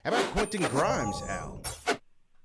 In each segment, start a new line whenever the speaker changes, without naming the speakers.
How about Quentin Grimes, Al?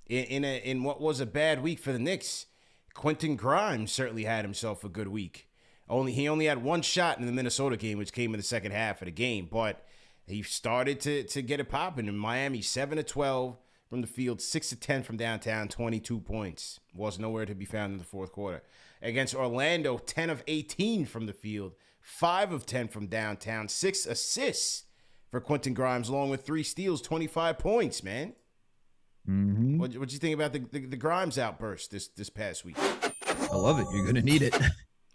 In what was a bad week for the Knicks, Quentin Grimes certainly had himself a good week. He only had one shot in the Minnesota game, which came in the second half of the game, but he started to get it popping. In Miami, 7-12 from the field, 6-10 from downtown, 22 points. Was nowhere to be found in the fourth quarter. Against Orlando, 10 of 18 from the field, 5 of 10 from downtown, 6 assists for Quentin Grimes, along with 3 steals, 25 points, man.
Mm-hmm.
What do you think about the Grimes outburst this past week?
I love it. You're going to need it.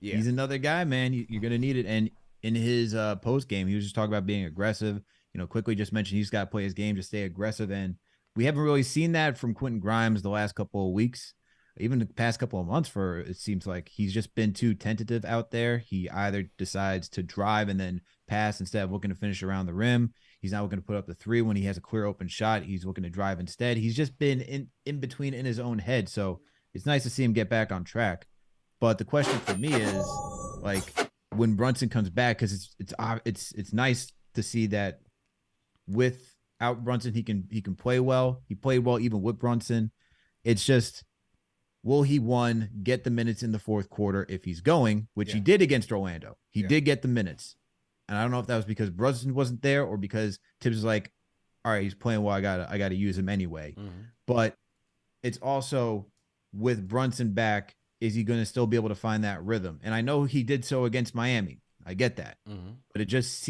Yeah. He's another guy, man. You're going to need it. And in his post game, he was just talking about being aggressive. Quickly just mentioned he's got to play his game to stay aggressive. And we haven't really seen that from Quentin Grimes the last couple of weeks, even the past couple of months. It seems like he's just been too tentative out there. He either decides to drive and then pass instead of looking to finish around the rim. He's not looking to put up the three when he has a clear open shot. He's looking to drive instead. He's just been in between in his own head. So it's nice to see him get back on track. But the question for me is, like, when Brunson comes back, because it's nice to see that without Brunson he can play well. He played well even with Brunson. It's just, will he get the minutes in the fourth quarter if he's going, which he did against Orlando. He did get the minutes. And I don't know if that was because Brunson wasn't there or because Tibbs was like, all right, he's playing well, I gotta use him anyway. Mm-hmm. But it's also, with Brunson back, is he going to still be able to find that rhythm? And I know he did so against Miami. I get that. Mm-hmm. But it just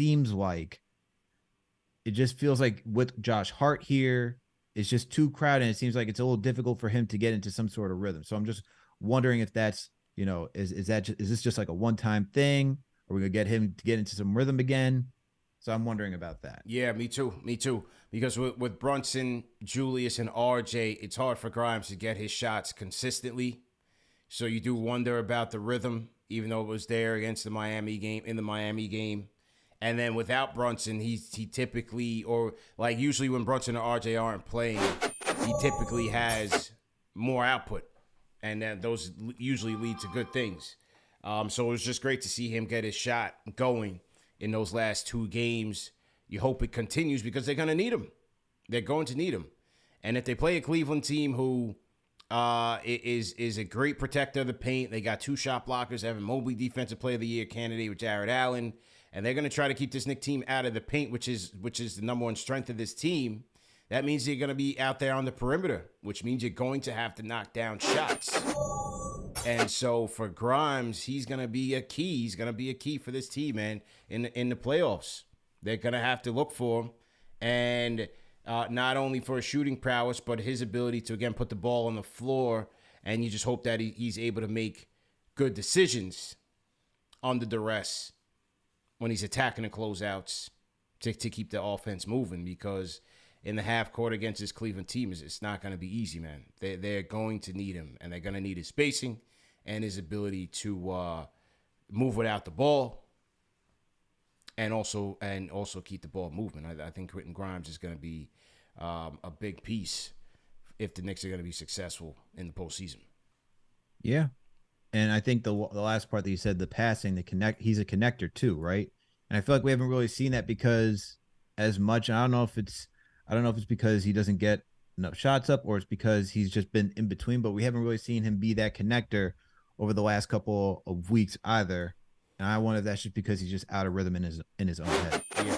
feels like with Josh Hart here, it's just too crowded. And it seems like it's a little difficult for him to get into some sort of rhythm. So I'm just wondering if that's, is this just like a one-time thing? Are we going to get him to get into some rhythm again? So I'm wondering about that.
Yeah, me too. Because with Brunson, Julius, and RJ, it's hard for Grimes to get his shots consistently. So you do wonder about the rhythm, even though it was there against the Miami game. And then without Brunson, he typically, or like usually when Brunson and RJ aren't playing, he typically has more output. And then those usually lead to good things. So it was just great to see him get his shot going in those last 2 games. You hope it continues because they're going to need him. They're going to need him. And if they play a Cleveland team who is a great protector of the paint, they got 2 shot blockers, Evan Mobley, Defensive Player of the Year candidate with Jared Allen, and they're going to try to keep this Knicks team out of the paint, which is the number one strength of this team. That means you're going to be out there on the perimeter, which means you're going to have to knock down shots. And so for Grimes, he's going to be a key. He's going to be a key for this team, man, in the playoffs. They're going to have to look for him. And not only for his shooting prowess, but his ability to, again, put the ball on the floor. And you just hope that he's able to make good decisions under duress when he's attacking the closeouts to keep the offense moving. Because in the half court against this Cleveland team, it's not going to be easy, man. They're going to need him, and they're going to need his spacing and his ability to move without the ball, and also keep the ball moving. I think Quentin Grimes is going to be a big piece if the Knicks are going to be successful in the postseason.
Yeah, and I think the last part that you said, the passing, he's a connector too, right? And I feel like we haven't really seen that because as much. I don't know if it's because he doesn't get enough shots up or it's because he's just been in between, but we haven't really seen him be that connector over the last couple of weeks either. And I wonder if that's just because he's just out of rhythm in his own head.
Yeah.